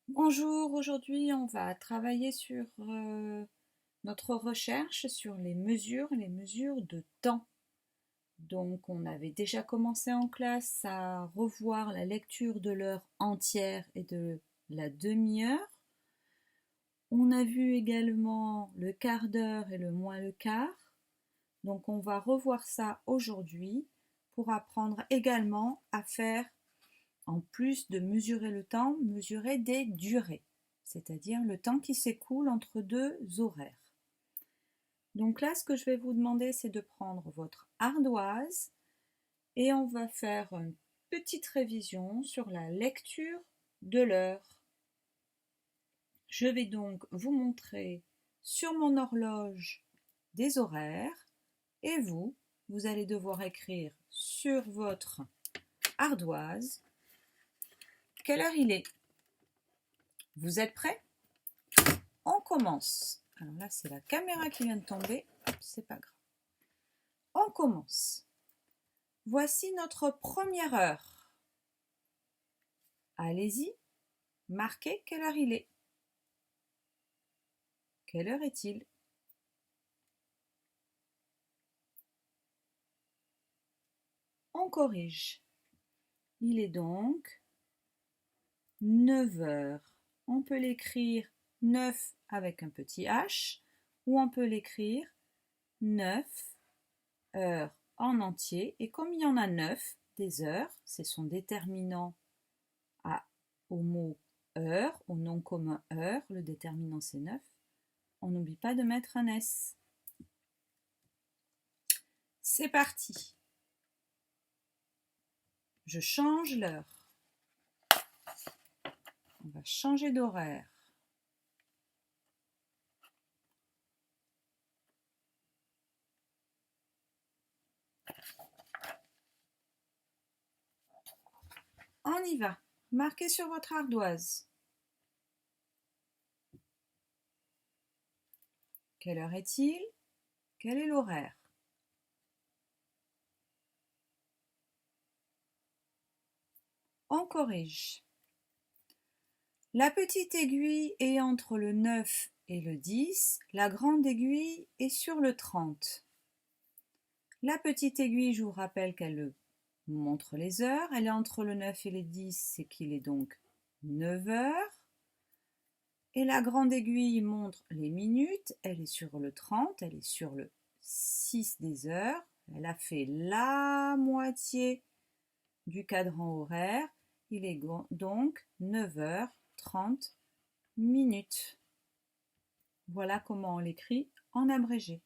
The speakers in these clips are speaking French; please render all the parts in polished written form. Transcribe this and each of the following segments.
Bonjour, aujourd'hui on va travailler sur notre recherche sur les mesures de temps. Donc on avait déjà commencé en classe à revoir la lecture de l'heure entière et de la demi-heure. On a vu également le quart d'heure et le moins le quart. Donc on va revoir ça aujourd'hui pour apprendre également à faire, en plus de mesurer le temps, mesurer des durées, c'est-à-dire le temps qui s'écoule entre deux horaires. Donc là, ce que je vais vous demander, c'est de prendre votre ardoise et on va faire une petite révision sur la lecture de l'heure. Je vais donc vous montrer sur mon horloge des horaires et vous allez devoir écrire sur votre ardoise quelle heure il est. Vous êtes prêts? On commence. Alors là, c'est la caméra qui vient de tomber. C'est pas grave. On commence. Voici notre première heure. Allez-y, marquez quelle heure il est. Quelle heure est-il? On corrige. Il est donc 9 heures. On peut l'écrire 9 avec un petit h ou on peut l'écrire 9 heures en entier. Et comme il y en a 9 des heures, c'est son déterminant au mot heure, au nom commun heure, le déterminant c'est 9. On n'oublie pas de mettre un S. C'est parti. Je change l'heure. On va changer d'horaire. On y va. Marquez sur votre ardoise. Quelle heure est-il? Quel est l'horaire? On corrige. La petite aiguille est entre le 9 et le 10. La grande aiguille est sur le 30. La petite aiguille, je vous rappelle qu'elle montre les heures. Elle est entre le 9 et le 10, c'est qu'il est donc 9 heures. Et la grande aiguille montre les minutes. Elle est sur le 30, elle est sur le 6 des heures. Elle a fait la moitié du cadran horaire. Il est donc 9h30 minutes. Voilà comment on l'écrit en abrégé.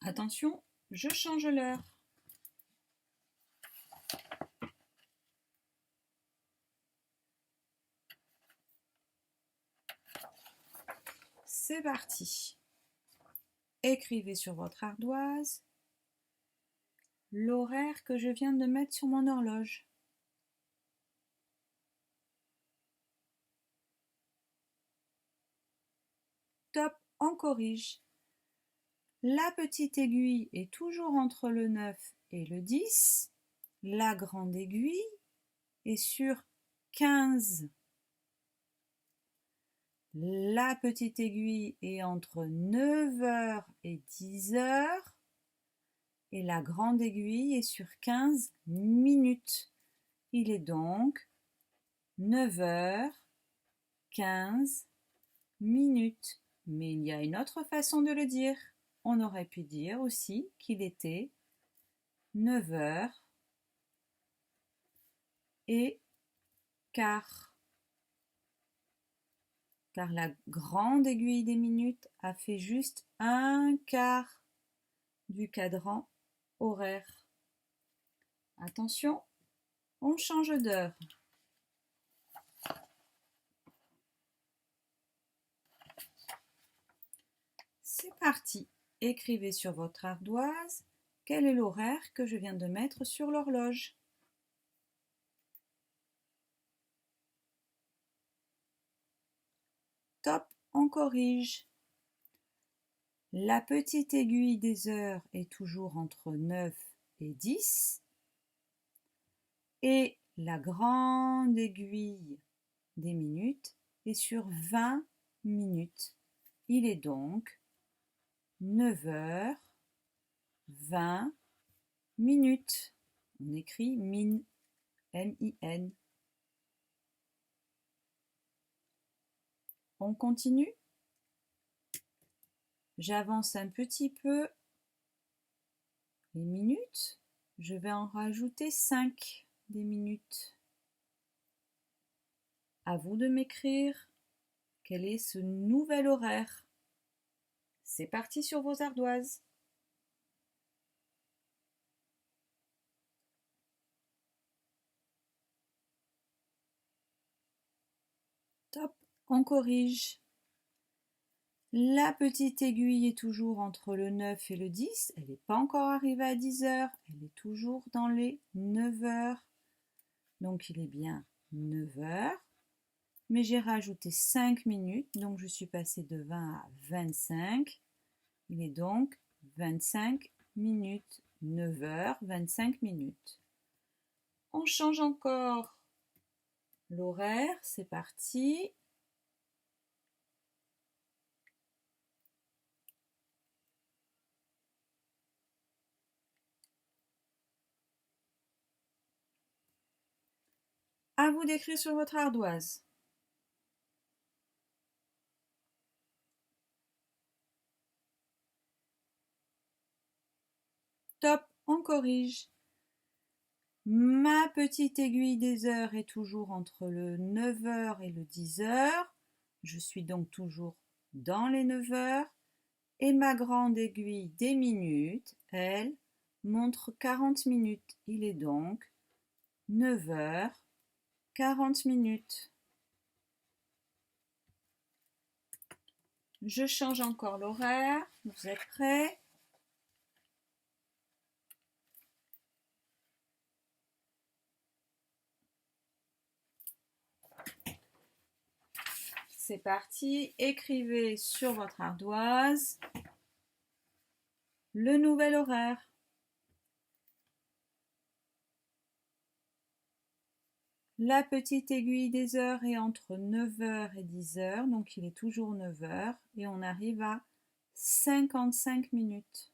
Attention, je change l'heure. C'est parti. Écrivez sur votre ardoise l'horaire que je viens de mettre sur mon horloge. Top, on corrige. La petite aiguille est toujours entre le 9 et le 10. La grande aiguille est sur 15. La petite aiguille est entre 9 heures et 10 heures. Et la grande aiguille est sur 15 minutes. Il est donc 9h15 minutes. Mais il y a une autre façon de le dire. On aurait pu dire aussi qu'il était 9h15. Car la grande aiguille des minutes a fait juste un quart du cadran horaire. Attention, on change d'heure. C'est parti. Écrivez sur votre ardoise quel est l'horaire que je viens de mettre sur l'horloge. Top, on corrige. La petite aiguille des heures est toujours entre 9 et 10. Et la grande aiguille des minutes est sur 20 minutes. Il est donc 9h20 minutes. On écrit min, M-I-N. On continue. J'avance un petit peu les minutes. Je vais en rajouter 5 des minutes. À vous de m'écrire quel est ce nouvel horaire. C'est parti sur vos ardoises. Top, on corrige. La petite aiguille est toujours entre le 9 et le 10. Elle n'est pas encore arrivée à 10h. Elle est toujours dans les 9h. Donc il est bien 9h. Mais j'ai rajouté 5 minutes. Donc je suis passée de 20 à 25. Il est donc 25 minutes. 9h, 25 minutes. On change encore l'horaire. C'est parti. À vous d'écrire sur votre ardoise. Top, on corrige. Ma petite aiguille des heures est toujours entre le 9h et le 10h. Je suis donc toujours dans les 9h. Et ma grande aiguille des minutes, elle, montre 40 minutes. Il est donc 9h, 40 minutes. Je change encore l'horaire. Vous êtes prêts? C'est parti, écrivez sur votre ardoise le nouvel horaire. La petite aiguille des heures est entre 9h et 10h, donc il est toujours 9h et on arrive à 55 minutes.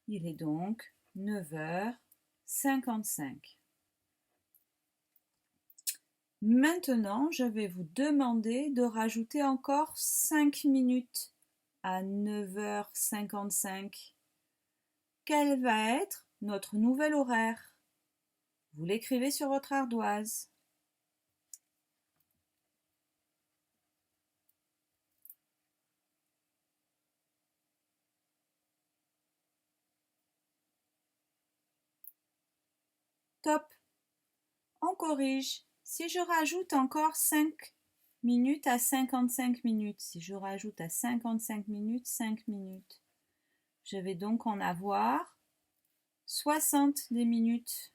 Il est donc 9h55. Maintenant, je vais vous demander de rajouter encore 5 minutes à 9h55. Quel va être notre nouvel horaire? Vous l'écrivez sur votre ardoise. Top. On corrige. Si je rajoute encore 5 minutes à 55 minutes, si je rajoute à 55 minutes, 5 minutes, je vais donc en avoir 60 des minutes.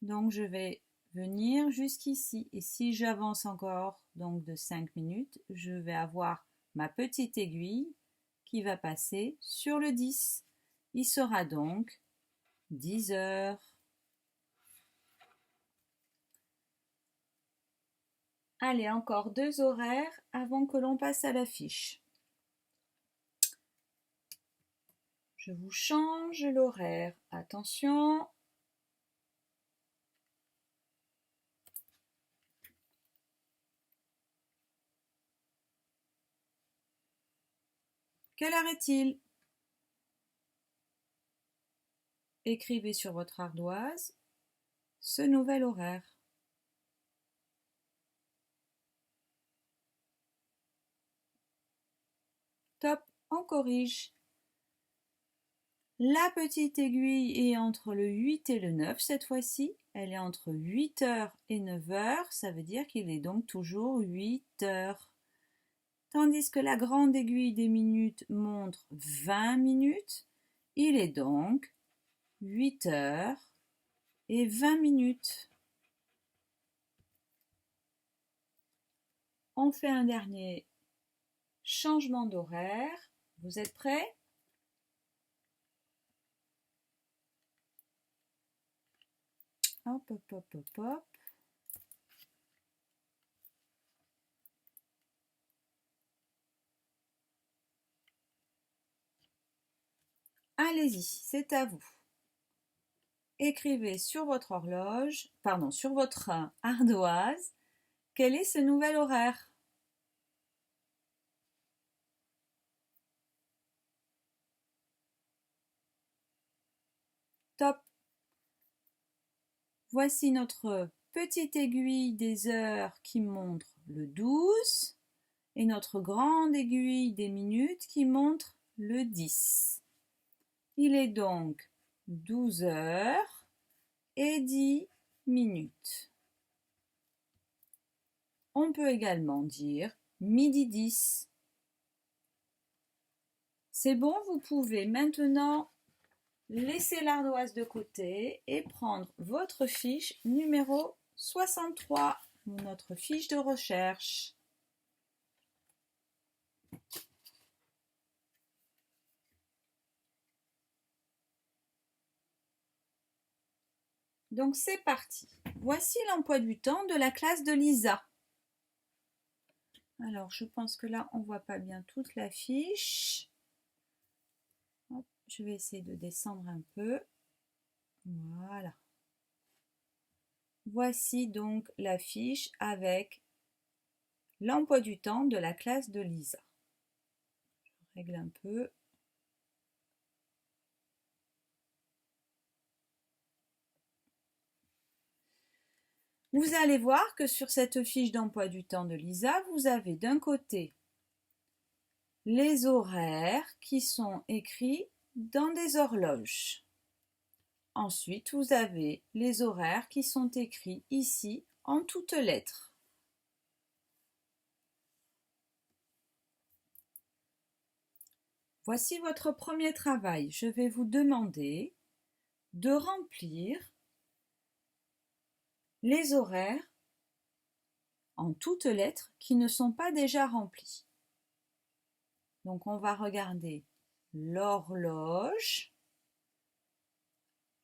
Donc je vais venir jusqu'ici. Et si j'avance encore donc de 5 minutes, je vais avoir ma petite aiguille qui va passer sur le 10. Il sera donc 10 heures. Allez, encore 2 horaires avant que l'on passe à la fiche. Je vous change l'horaire. Attention. Quelle heure est-il? Écrivez sur votre ardoise ce nouvel horaire. Top, on corrige. La petite aiguille est entre le 8 et le 9 cette fois-ci. Elle est entre 8h et 9h. Ça veut dire qu'il est donc toujours 8 heures. Tandis que la grande aiguille des minutes montre 20 minutes. Il est donc 8 heures et 20 minutes. On fait un dernier changement d'horaire. Vous êtes prêts? Hop, hop, hop, hop, hop. Allez-y, c'est à vous. Écrivez sur votre horloge, pardon, sur votre ardoise, quel est ce nouvel horaire? Top! Voici notre petite aiguille des heures qui montre le 12 et notre grande aiguille des minutes qui montre le 10. Il est donc 12 heures et 10 minutes. On peut également dire midi 10. C'est bon, vous pouvez maintenant laisser l'ardoise de côté et prendre votre fiche numéro 63, notre fiche de recherche. Donc c'est parti. Voici l'emploi du temps de la classe de Lisa. Alors je pense que là on ne voit pas bien toute la fiche. Hop, je vais essayer de descendre un peu. Voilà. Voici donc la fiche avec l'emploi du temps de la classe de Lisa. Je règle un peu. Vous allez voir que sur cette fiche d'emploi du temps de Lisa, vous avez d'un côté les horaires qui sont écrits dans des horloges. Ensuite, vous avez les horaires qui sont écrits ici en toutes lettres. Voici votre premier travail. Je vais vous demander de remplir les horaires en toutes lettres qui ne sont pas déjà remplis. Donc on va regarder l'horloge,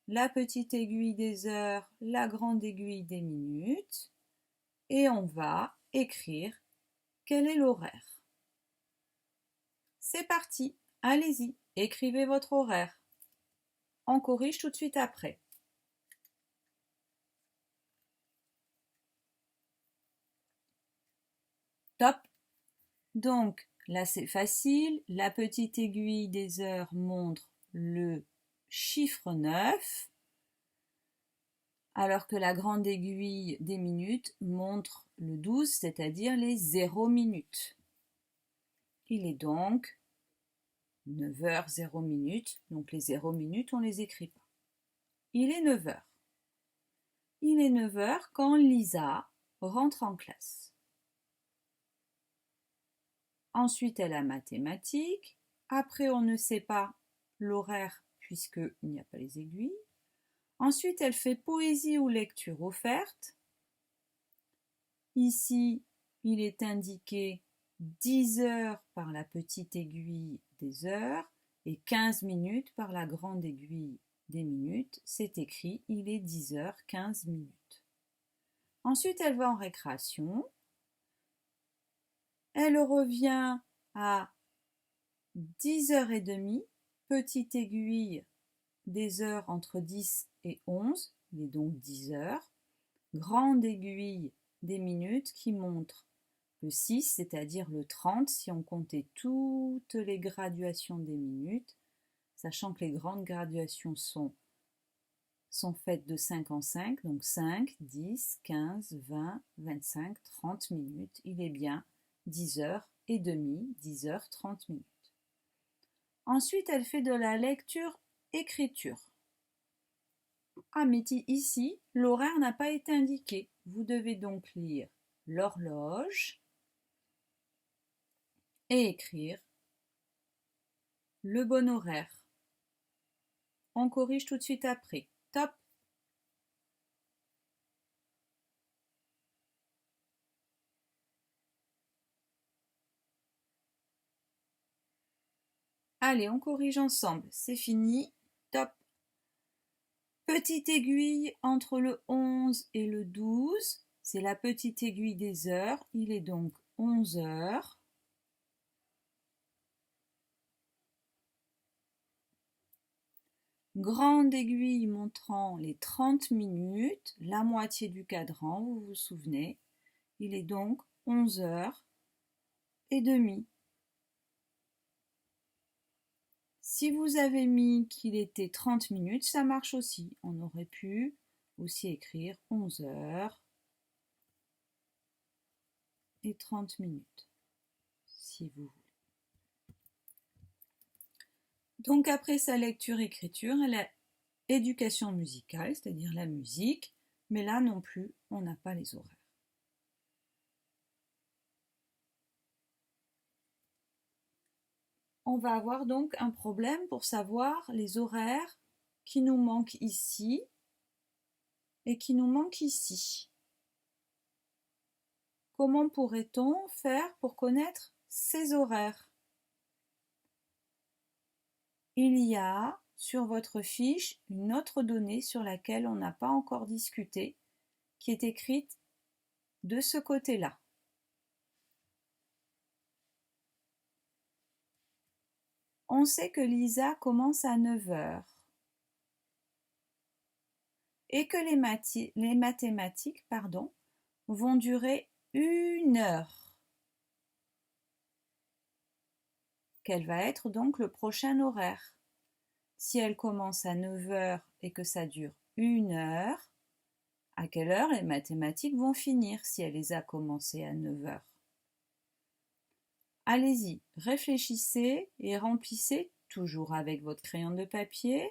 la petite aiguille des heures, la grande aiguille des minutes et on va écrire quel est l'horaire. C'est parti, allez-y, écrivez votre horaire. On corrige tout de suite après. Top. Donc là c'est facile, la petite aiguille des heures montre le chiffre 9, alors que la grande aiguille des minutes montre le 12, c'est-à-dire les 0 minutes. Il est donc 9h 0 minutes, donc les 0 minutes on ne les écrit pas. Il est 9h. Il est 9h quand Lisa rentre en classe. Ensuite, elle a mathématiques. Après, on ne sait pas l'horaire puisqu'il n'y a pas les aiguilles. Ensuite, elle fait poésie ou lecture offerte. Ici, il est indiqué 10 heures par la petite aiguille des heures et 15 minutes par la grande aiguille des minutes. C'est écrit, il est 10 heures 15 minutes. Ensuite, elle va en récréation. Elle revient à 10h30, petite aiguille des heures entre 10 et 11, il est donc 10 heures. Grande aiguille des minutes qui montre le 6, c'est-à-dire le 30 si on comptait toutes les graduations des minutes, sachant que les grandes graduations sont faites de 5 en 5, donc 5, 10, 15, 20, 25, 30 minutes. Il est bien 10h30, 10h 30 minutes. Ensuite, elle fait de la lecture-écriture. Ah, mais ici, l'horaire n'a pas été indiqué. Vous devez donc lire l'horloge et écrire le bon horaire. On corrige tout de suite après. Top! Allez, on corrige ensemble. C'est fini. Top! Petite aiguille entre le 11 et le 12, c'est la petite aiguille des heures, il est donc 11 heures. Grande aiguille montrant les 30 minutes, la moitié du cadran, vous vous souvenez, il est donc 11 heures et demie. Si vous avez mis qu'il était 30 minutes, ça marche aussi. On aurait pu aussi écrire 11 heures et 30 minutes, si vous voulez. Donc après sa lecture-écriture, elle a éducation musicale, c'est-à-dire la musique, mais là non plus, on n'a pas les horaires. On va avoir donc un problème pour savoir les horaires qui nous manquent ici et qui nous manquent ici. Comment pourrait-on faire pour connaître ces horaires? Il y a sur votre fiche une autre donnée sur laquelle on n'a pas encore discuté, qui est écrite de ce côté-là. On sait que Lisa commence à 9 heures et que les mathématiques vont durer 1 heure. Quel va être donc le prochain horaire? Si elle commence à 9 heures et que ça dure 1 heure, à quelle heure les mathématiques vont finir si elle les a commencées à 9 heures? Allez-y, réfléchissez et remplissez, toujours avec votre crayon de papier,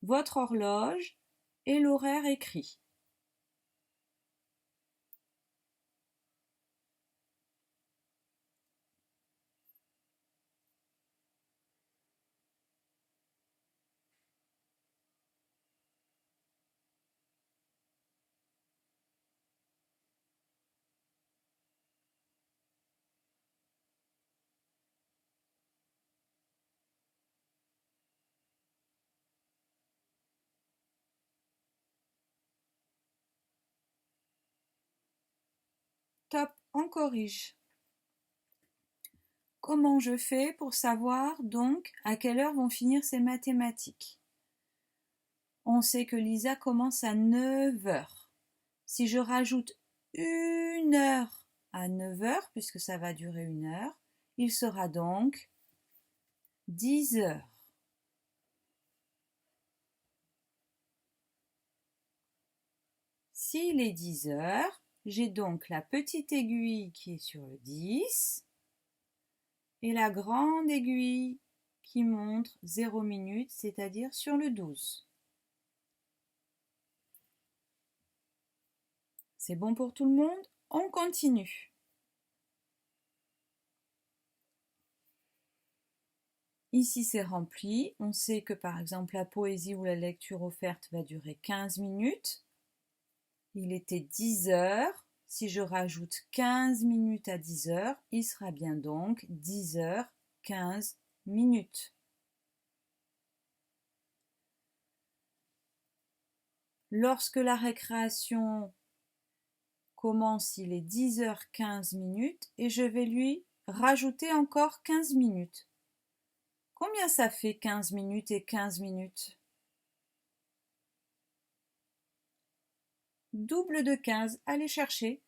votre horloge et l'horaire écrit. Top, on corrige. Comment je fais pour savoir donc à quelle heure vont finir ces mathématiques? On sait que Lisa commence à 9 heures. Si je rajoute 1 heure à 9 heures, puisque ça va durer 1 heure, il sera donc 10 heures. S'il est 10 heures, j'ai donc la petite aiguille qui est sur le 10 et la grande aiguille qui montre 0 minutes, c'est-à-dire sur le 12. C'est bon pour tout le monde? On continue. Ici, c'est rempli. On sait que par exemple, la poésie ou la lecture offerte va durer 15 minutes. Il était 10 heures. Si je rajoute 15 minutes à 10 heures, il sera bien donc 10 heures 15 minutes. Lorsque la récréation commence, il est 10 heures 15 minutes et je vais lui rajouter encore 15 minutes. Combien ça fait 15 minutes et 15 minutes? Double de 15, allez chercher.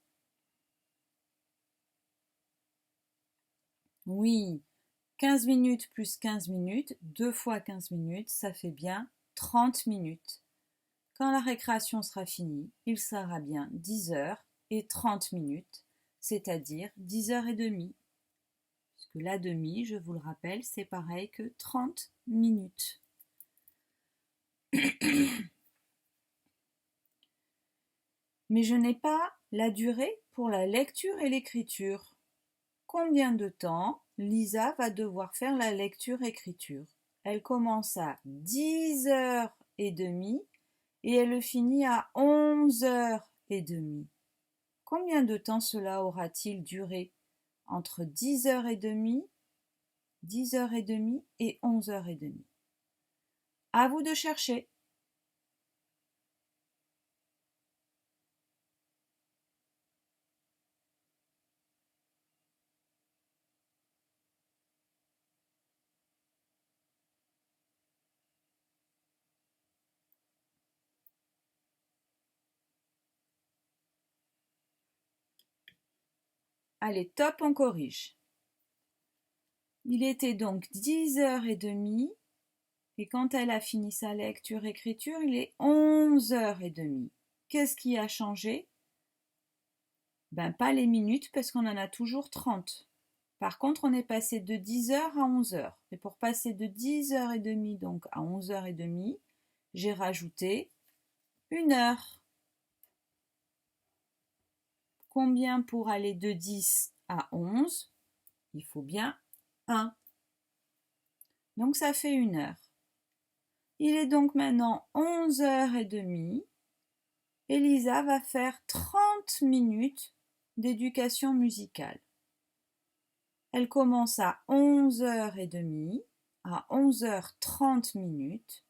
Oui, 15 minutes plus 15 minutes, 2 fois 15 minutes, ça fait bien 30 minutes. Quand la récréation sera finie, il sera bien 10 heures et 30 minutes, c'est-à-dire 10 heures et demie. Puisque la demi, je vous le rappelle, c'est pareil que 30 minutes. Mais je n'ai pas la durée pour la lecture et l'écriture. Combien de temps Lisa va devoir faire la lecture-écriture? Elle commence à 10 heures et demie et elle finit à 11 heures et demie. Combien de temps cela aura-t-il duré entre 10 heures et demie, 10 heures et demie et 11 heures et demie? À vous de chercher. Allez, top, on corrige. Il était donc 10h30 et quand elle a fini sa lecture-écriture, il est 11h30. Qu'est-ce qui a changé? Ben, pas les minutes parce qu'on en a toujours 30. Par contre, on est passé de 10h à 11h. Et pour passer de 10h30 donc à 11h30, j'ai rajouté 1 heure. Combien pour aller de 10 à 11? Il faut bien 1. Donc ça fait 1 heure. Il est donc maintenant 11h30. Elisa va faire 30 minutes d'éducation musicale. Elle commence à 11h30, à 11h30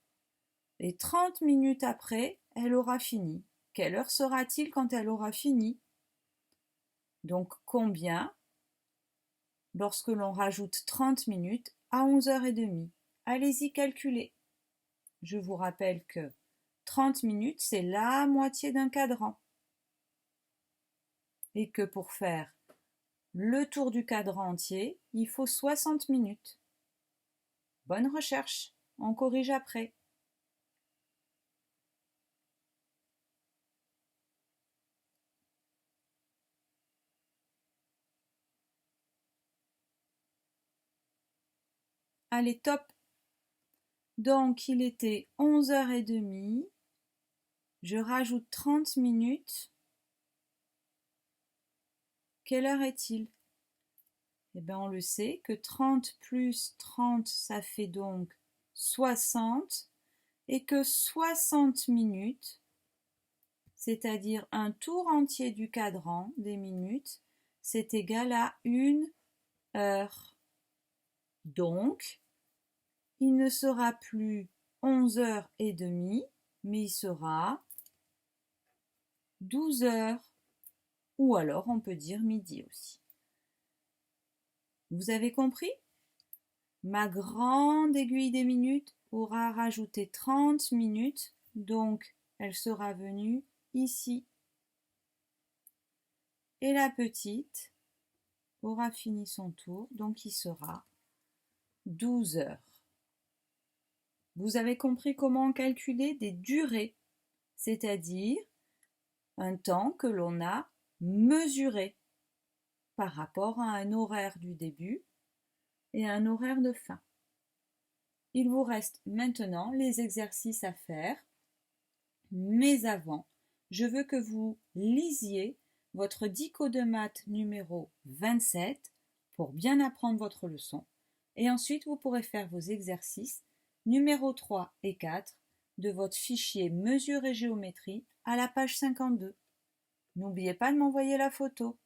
et 30 minutes après, elle aura fini. Quelle heure sera-t-il quand elle aura fini? Donc combien lorsque l'on rajoute 30 minutes à 11h30? Allez-y calculer. Je vous rappelle que 30 minutes, c'est la moitié d'un cadran. Et que pour faire le tour du cadran entier, il faut 60 minutes. Bonne recherche, on corrige après. Allez, top. Donc, il était 11h30. Je rajoute 30 minutes. Quelle heure est-il? Eh bien, on le sait que 30 plus 30, ça fait donc 60. Et que 60 minutes, c'est-à-dire un tour entier du cadran des minutes, c'est égal à 1 heure. Donc, il ne sera plus 11h30, mais il sera 12h. Ou alors on peut dire midi aussi. Vous avez compris? Ma grande aiguille des minutes aura rajouté 30 minutes, donc elle sera venue ici. Et la petite aura fini son tour, donc il sera 12h. Vous avez compris comment calculer des durées, c'est-à-dire un temps que l'on a mesuré par rapport à un horaire du début et à un horaire de fin. Il vous reste maintenant les exercices à faire, mais avant, je veux que vous lisiez votre dico de maths numéro 27 pour bien apprendre votre leçon. Et ensuite, vous pourrez faire vos exercices numéro 3 et 4 de votre fichier mesure et géométrie à la page 52. N'oubliez pas de m'envoyer la photo.